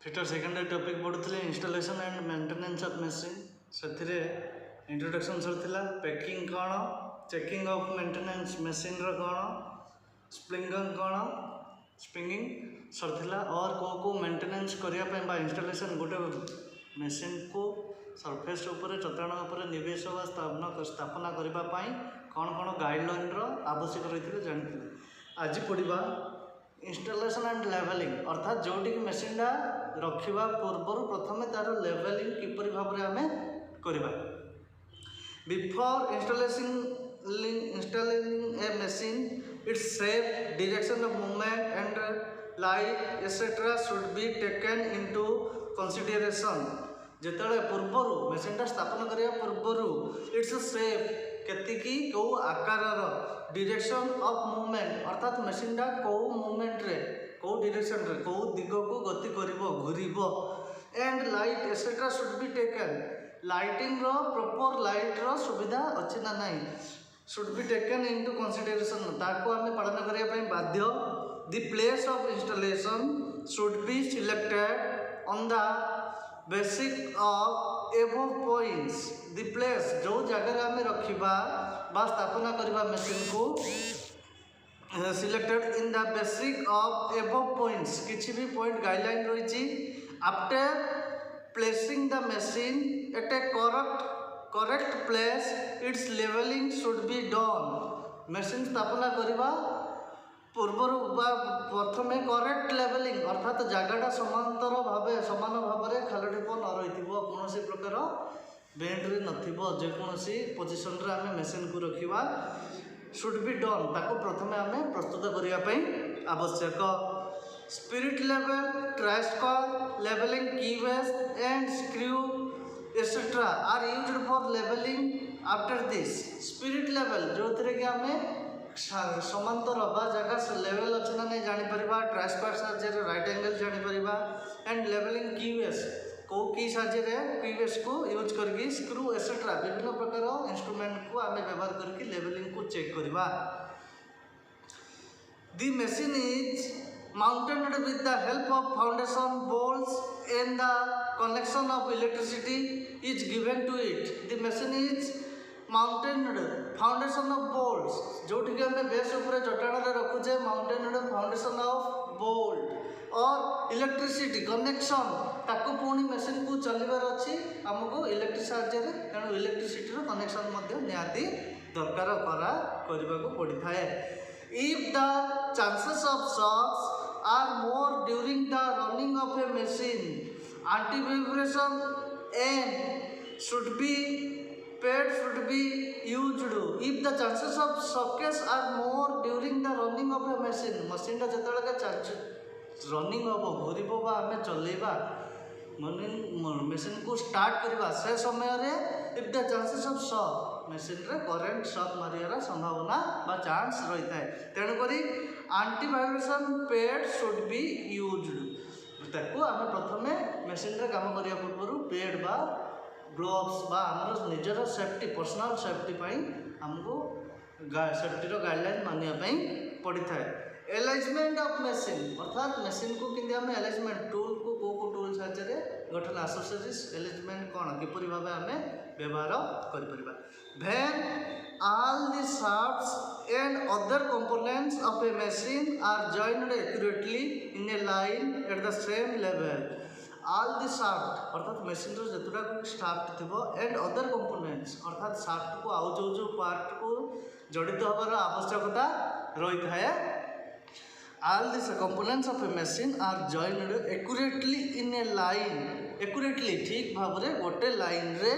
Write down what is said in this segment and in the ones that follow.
Fitter secondary topic पढ़ुଥିଲେ installation and maintenance of machine से introduction सरथिला पैकिंग कौन चेकिंग ऑफ मेंटेनेंस मशीन रो कौन स्प्रिंगिंग सरथिला और को मेंटेनेंस करने बा इंस्टॉलेशन गोटे मशीन को सरफेस ऊपर चट्टाण उपर निवेश व स्थापना करने कौन कौन गाइडलाइन रो आवश्यक रही जानी आज पढ़ा इंस्टॉलेशन एंड लेवलिंग अर्थात जोटी की मशीन रखा पूर्व प्रथम तार लेवलिंग किपर भाव में आम करवा before installing A machine its shape direction of movement and light etcetera should be taken into consideration जिते पूर्वर मशीन स्थापन करने पूर्व इट्स शेप केतिकी कौ आकार डायरेक्शन ऑफ मूवमेंट अर्थात मशीन कौ मूवमेंट रे कौ डायरेक्शन रे कौ दिग को गति करिवो घुरिवो and light etcetera should be taken lighting रो प्रॉपर लाइट रो सुविधा अच्छी ना नहीं should be taken into consideration ताको हमें पालन करिया पई बाध्य the place of installation should be selected on the basic of above points the place जो जगह आम रखा बा स्थापना करवा मशीन को selected in the basic of above points किसी भी पॉइंट गाइडलाइन रही after placing the machine at a correct place its levelling should be done machine स्थापना करवा पूर्वर प्रथम करेक्ट लेवलिंग अर्थात जगटा समांतर भाव समान भाव में खालटीप न रही कौन प्रकार बेंड्रे नजेकोसी पोजिशन रे आम मशीन को रखा शुड बी डन ताको प्रथम आम प्रस्तुत करने आवश्यक spirit level try square levelling keyways and screw etcetera are used for levelling after this spirit level जो थे कि आम समांतर बा जगह लेवल अच्छे ना नहीं जापर ट्रांसफर साहाଯ୍य राइट एंगल जापर एंड लेवलिंग कीवेस कौ की साहाଯ୍य कीवेस को यूज करके स्क्रू एक्सेट्रा विभिन्न प्रकार इंस्ट्रूमेंट को आम व्यवहार करके लेवलिंग को चेक करवा the machine is mounted with the help of foundation bolts and the connection of electricity is given to it the machine is mounted foundation of bolts जोटी कि आम बेस उपर चट्टाण रखुचे माउंटेड फाउंडेशन ऑफ बोल्ट और electricity connection ताको पुणी machine को चलबार अच्छी आमको इलेक्ट्रिक साहाଯ୍य तेणु इलेक्ट्रिसिटी कनेक्शन निहाती दरकार करने को पड़ता है if the chances of shocks are more during the running of a machine anti vibration and should be pad should be used if the chances of shocks are more during the running of a machine machine जो running हम घूर आम चलवा machine को start करवा से समय if the chances of shock machine रे करेंट शॉक मारियार संभावना बा चांस रही है तेणुक anti vibration pad should be used ताको आम प्रथम मशीन रे काम करने पूर्व पैड बा ग्लोव्स बा आमर निजर सेफ्टी पर्सनल सेफ्टी आमको सेफ्टी गाइडलाइन मानिया पड़ता है एलाइजमेंट ऑफ मशीन अर्थात मशीन को किंतु आम एलाइजमेंट टूल को कौ टूल साहाय्य गठन आसोसीज एलाइजमेंट कौन किपर भाव आम व्यवहार कर when all the shafts and other components of a machine are joined accurately in a line at the same level all the shaft अर्थात मशीन जितुटा शाफ्ट थी एंड अदर कंपोनेंट्स अर्थात शाफ्ट को आउ जो पार्ट को जड़ित होवार आवश्यकता रही है all this components of a machine are joined accurately in a line accurately ठीक भाव में गोटे लाइन रे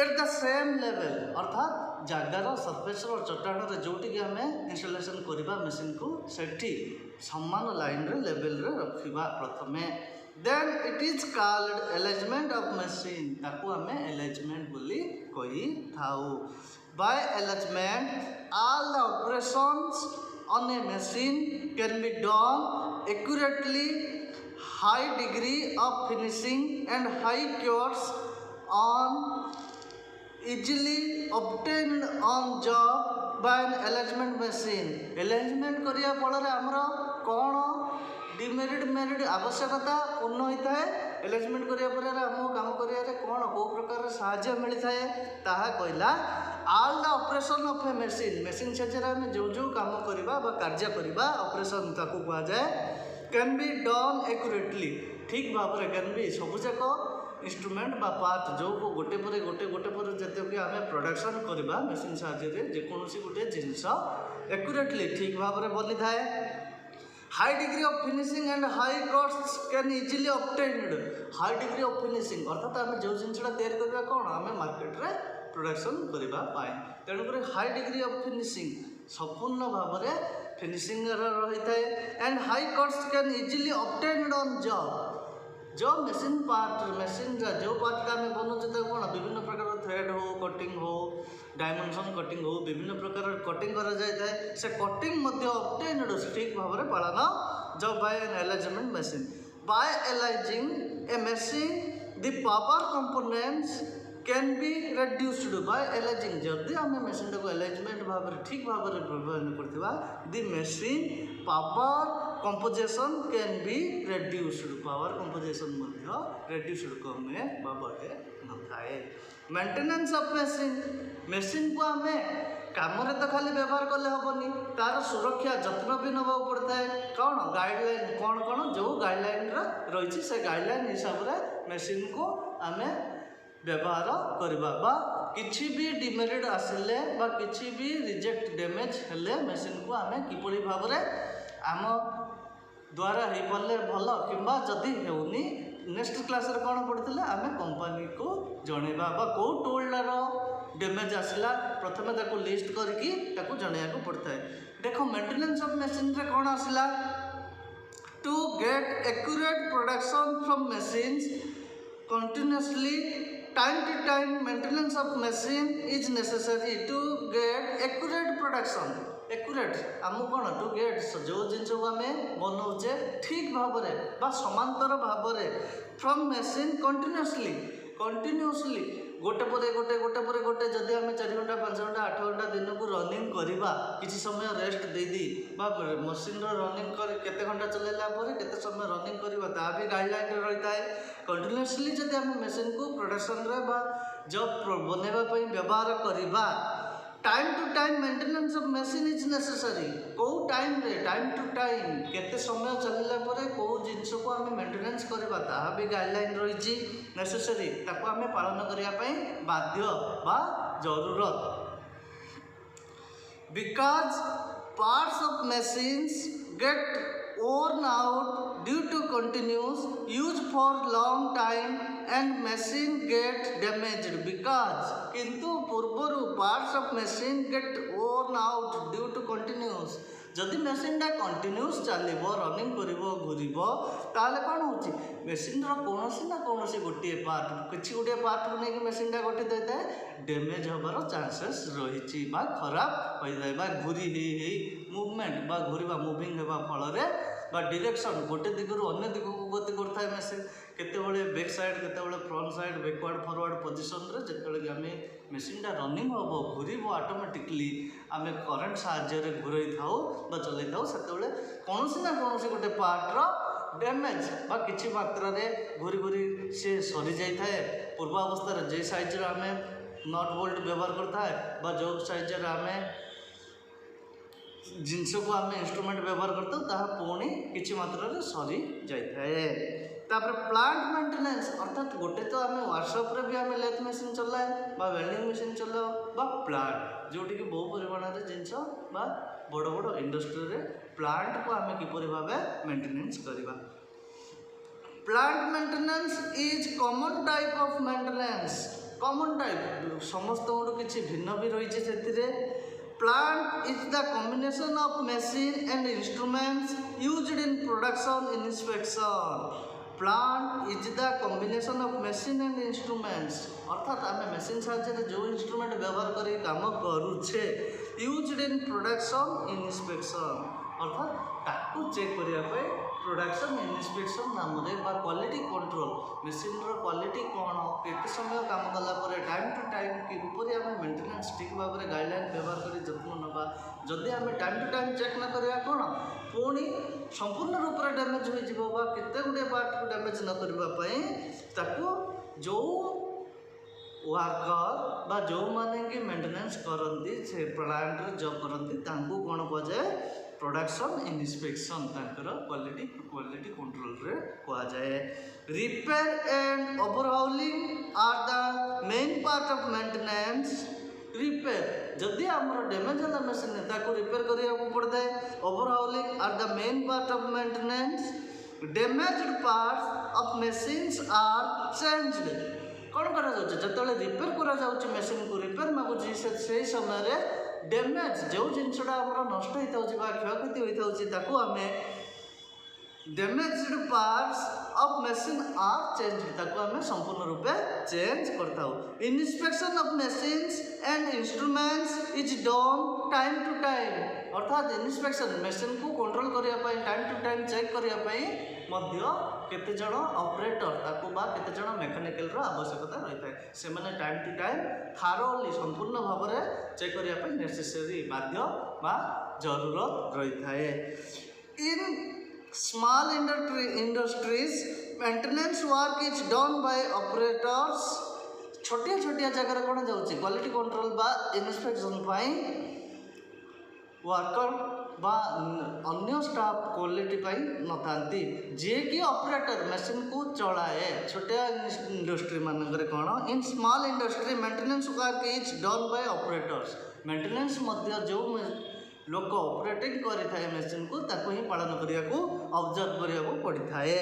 एट द सेम लेवल अर्थात जगार सरफेस चट्टाण जोटी कि आम इंस्टॉलेशन करवा मशीन को सेठी समान लाइन रे लेवल रे रखा प्रथमे then it is called alignment of machine ताको आम एलाइजमेंट बोली कही thus by alignment all the operations on a machine can be done accurately high degree of finishing and high accuracy on easily obtained on job by an alignment machine alignment करिया फल आमर कौन demerit merit आवश्यकता पूर्ण होता है alignment करिया आम काम करिया कौन कौ प्रकार साहाय्य मिलता है ताहा कहला all the operation of a machine साहाय्य आम जो जो काम करवा कार्य करवा ऑपरेशन ताकू कहा जाए कैन बी डन एक्यूरेटली ठीक भाव में कैन बी सबुजाक इंस्ट्रूमेंट बा पार्ट जो गोटे पर जितने आम प्रोडक्शन करवा मशीन साहाय्य जेकोसी गोटे जिनस एक्यूरेटली ठीक भाव में बनी थाए high degree of finishing and high cost can easily obtained high degree of finishing अर्थात आम जो जिनसा तैयारी करवा कौन आम मार्केट रे प्रोडक्शन करने तेणुक हाई डिग्री ऑफ फिनिशिंग संपूर्ण भाव में फिनिशिंग रही है and high cost can easily obtained on job जो मशीन जो पार्ट का आम बनाऊे कौन विभिन्न प्रकार थ्रेड हो कटिंग हो डायमेंशन कटिंग हो विभिन्न प्रकार कटिंग करा जाए से कटिंग ऑब्टेन्ड ठीक भाव में पालन जब by an alignment machine by aligning a machine the power components can be reduced by aligning जदि आम मशीन को एलाइजमेंट भाव में ठीक भाव में व्यवहार करथिबा the machine power composition can be reduced power composition reduced कमे बा बढ़े न थाए मेंटेनेंस ऑफ मशीन को आम काम तो खाली व्यवहार कले हेनी तार सुरक्षा जत्न भी नवा पड़ता है कौन गाइडलाइन कौन जो गाइडलाइन रही से गाइडलाइन हिसाब से मशीन को आम व्यवहार करवा किसी भी डिमेरिट आसिले बा किसी भी रिजेक्ट डैमेज हेले मशीन को आम किपरि भाव में आम द्वारा हो पारे भल कि जदि होनी नेक्स्ट क्लास रे कौन पढ़ते आम कंपनी को जनइबा कौ टूल्डर डैमेज आसला प्रथम ताको लिस्ट करके जनइया पड़ता है देखो मेंटेनेंस ऑफ मशीन रे कौन आसला to get accurate production from machines continuously time to time maintenance of machine is necessary to get accurate production accurate आम कौन टू गेट जो जिन को आम बनाऊे ठीक भाव में समांतर भाव में फ्रॉम मशीन कंटिन्यूअसली गोटे पर गोटे जदि आम 4 घंटा 5 घंटा 8 घंटा दिन को रनिंग करवा किसी समय रेस्ट दे दी मशीन रनिंग कर केते घंटा चलेला केते समय रनिंग करवा ता भी गाइडलाइन रही है कंटिन्यूअसली जदि आम मशीन को प्रोडक्शन रे जब बनवा व्यवहार करवा time to time maintenance of machine is necessary कौ टाइम टू टाइम केते समय चलला परे कौ जिनस को आम मेंटेनेंस करवा ताहा भी गाइडलाइन रही नेसेसरी ताको आम पालन करिया पई बाध्य बा जरूरत because parts of machines get worn out due to continuous use for long time and machine get damaged because किंतु पूर्वर parts of machine get worn out due to continuous जदि मेसीनटा कंटिन्यूस चलो रनिंग कर घूर ताले कौन हो मेसीन कौन ना कौन गोटे पार्ट किसी गोटे पार्ट को लेकिन मेसीनटा गठित होता है डैमेज होबार चांसेस रही खराब हो जाए घूरी मूवमेंट घूरवा मुविंग होगा फल डायरेक्शन गोटे दिगरू अन्य दिग को गति करता है मेसीन केतेबेले बैक साइड केतेबेले front side backward forward position रे जेतेबेले आम मेसीनटा रनिंग हम घूर ऑटोमेटिकली आम करेन्ट साहाय्य घूरई थाऊ चलई थाऊ से कौन ना कौन गोटे पार्टर डैमेज बा किसी मात्रा रे घूरी घूरी सी सरी जाए पूर्वावस्था जे साइज आम नट बोल्ट व्यवहार करता है जो साइज आम जिनस को आम इंस्ट्रूमेंट व्यवहार करता पुणी किसी मात्रा रे सरी जाए तापर प्लांट मेंटेनेंस अर्थात गोटे तो आम वर्कशॉप रे भी आम लेथ मशीन चलाए वेल्डिंग मशीन चलाओ प्लांट जोटि कि बहु परिमाण में जिनस बड़ बड़ इंडस्ट्री रे प्लांट को आम किपरि भाबे मेंटेनेंस करवा plant maintenance is common type of maintenance common type समस्त किसी भिन्न भी रही है plant is the combination of machine and instruments used in production in inspection plant is the combination of machine and instruments अर्थात आम machine साहाय्य जो इंस्ट्रूमेंट व्यवहार कर काम करुचे used in production in inspection अर्थात ताकू चेक करने प्रोडक्शन इन्स्पेक्शन नाम क्वालिटी कंट्रोल मेसीन क्वालिटी कौन केते समय काम कला टाइम टू टाइम किपरि आम मेंटेनेंस ठीक भाव में गाइडलाइन व्यवहार कर जत्न नवा जदि आम टाइम टू टाइम चेक न करिया कौन पुणी संपूर्ण रूप से डैमेज हो केते गुडे पार्ट को डैमेज न करने ताकू जो वर्कर बा जो माने कि मेंटेनेंस करती से प्लांट रे जॉब करती तांको कौन कहुए प्रोडक्शन इन्स्पेक्शन क्वालिटी कंट्रोल रे कहा जाए। Repair and overhauling are the main part of maintenance. Repair जदि आमर डैमेज है मशीन ताको रिपेयर करने पड़ता है। Overhauling are the main part of maintenance. Damaged parts of machines are changed. कौन करा जाउछ जतले रिपेयर करा जाउछ मशीन को रिपेयर मागुची से समय रे डैमेज जो जिनसटा हमर नष्ट होता होची बा क्षयक्षति होता होची ताको हमें damaged parts of machine are change ताको हमें संपूर्ण रूप से चेंज करता हो। Inspection of machines and instruments is done time to time. अर्थात इंस्पेक्शन मशीन को कंट्रोल करने टाइम टू टाइम चेक करने केते जण ऑपरेटर ताको बा केते जण मेकानिकल रो आवश्यकता रहता है से माने टाइम टू टाइम थारोली संपूर्ण भाव में चेक करने पे नेसेसरी बाध्य बा जरूरत रहता है। In small industries maintenance work is done by operators. छोटिया छोटिया जगह कौन जाउची क्वालिटी कंट्रोल बा इंस्पेक्शन पाई वर्कर बा अन्य स्टाफ क्वालिटी पाई नथांती जे कि ऑपरेटर मशीन को चलाए छोटिया इंडस्ट्री मानक कौन in small industry maintenance work is done by operators. Maintenance मध्य जो लोक ऑपरेटिंग करें मशीन को ताको ही पालन करने को ऑब्जर्व करने पड़ता है।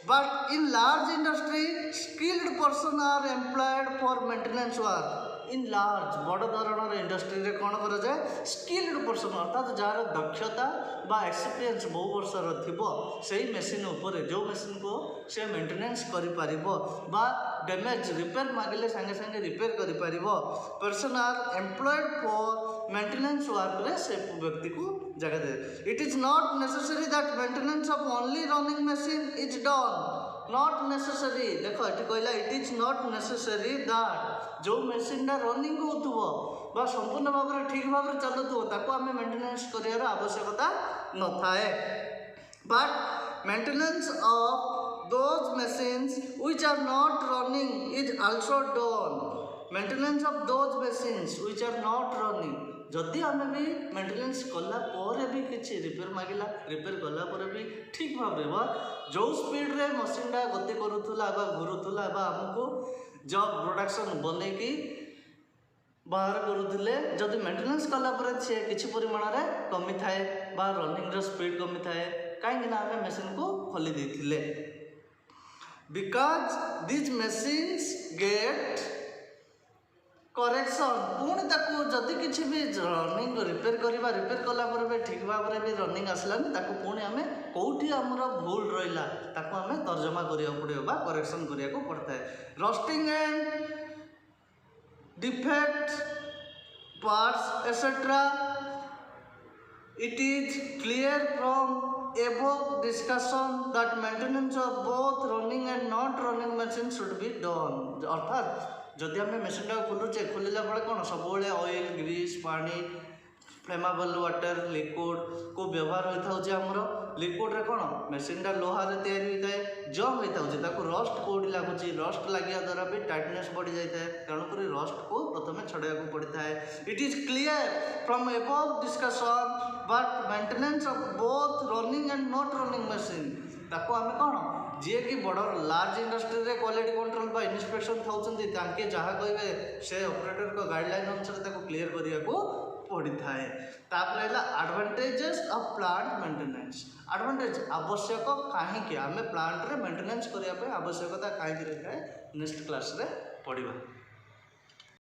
But in large industry skilled person are employed for maintenance work. In large बड़ धरण इंडस्ट्री रे कौन करा जाए स्किल्ड पर्सन अर्थात जार दक्षता बा एक्सपीरियंस बहु वर्षर थिबो सेही मशीन ऊपर जो मशीन को से मेंटेनेंस करि पारिबो बा डैमेज रिपेयर मागिले संगे संगे रिपेयर करि पारिबो person are employed for maintenance work रे से व्यक्ति को जगह दे। It is not necessary that maintenance of only running machine is done. Not necessary देखो ये कहला it is not necessary that जो मशीन रनिंग होथुबो बा संपूर्ण भाव में ठीक भाव में चलुथुबो ताको आमे मेंटेनेंस करियार आवश्यकता न थाए। But maintenance of those machines which are not running is also done. Maintenance of those machines which are not running जदि आम भी मेंटेनेंस कला भी किसी रिपेयर मागिला रिपेयर कला भी ठीक भाव में जो स्पीड रे मशीन टा गति करूला घूरुला आमको जब प्रोडक्शन बनईकी बाहर करूले जदि मेंटेनेंस कला किसी परिमाण में कमी थाए बा रनिंग स्पीड कमी थाए कहीं आम मशीन को खोली देथिले। Because these machines get correction पुणी ताकू जदि किसी भी रनिंग रिपेयर करवा रिपेयर कला भी ठीक भाव में भी रनिंग आसलानी ताकू पुणी आम कौटी आमर भूल रहा ताकू आम तर्जमा करिया पड़े बा करेक्शन करिया पड़ता है। Rusting and defect parts etcetera it is clear from above discussion that maintenance of both running and not running machine should be done। अर्थात जदि आम मेसीन टा खोलुचे खोलिला बेले कौन सब ऑयल ग्रीस पानी फ्लेमेबल वाटर लिक्विड को व्यवहार होता है। आमर लिक्विड रे कौन मेसीन टा लोहार तैयारी होता है जंग होता है रस्ट कौटी लगुच रस्ट लगे द्वारा भी टाइटनेस बढ़ी जाता है तेणुक रस्ट को प्रथम छड़ाइक पड़ता है। It is clear from above discussion but maintenance of both running and not running machine ताको आम कौन जी कि बड़ लार्ज इंडस्ट्री रे क्वालिटी कंट्रोल बा इंस्पेक्शन थाउचंदी तांके जहाँ कहे से ऑपरेटर को गाइडलाइन अनुसार ताको क्लियर करिया को पड़ता है। तापर advantages of plant maintenance. Advantage आवश्यक कहीं आम प्लांट रे मेंटेनेंस करने आवश्यकता कहीं रही है नेक्स्ट क्लास रे पढ़ा।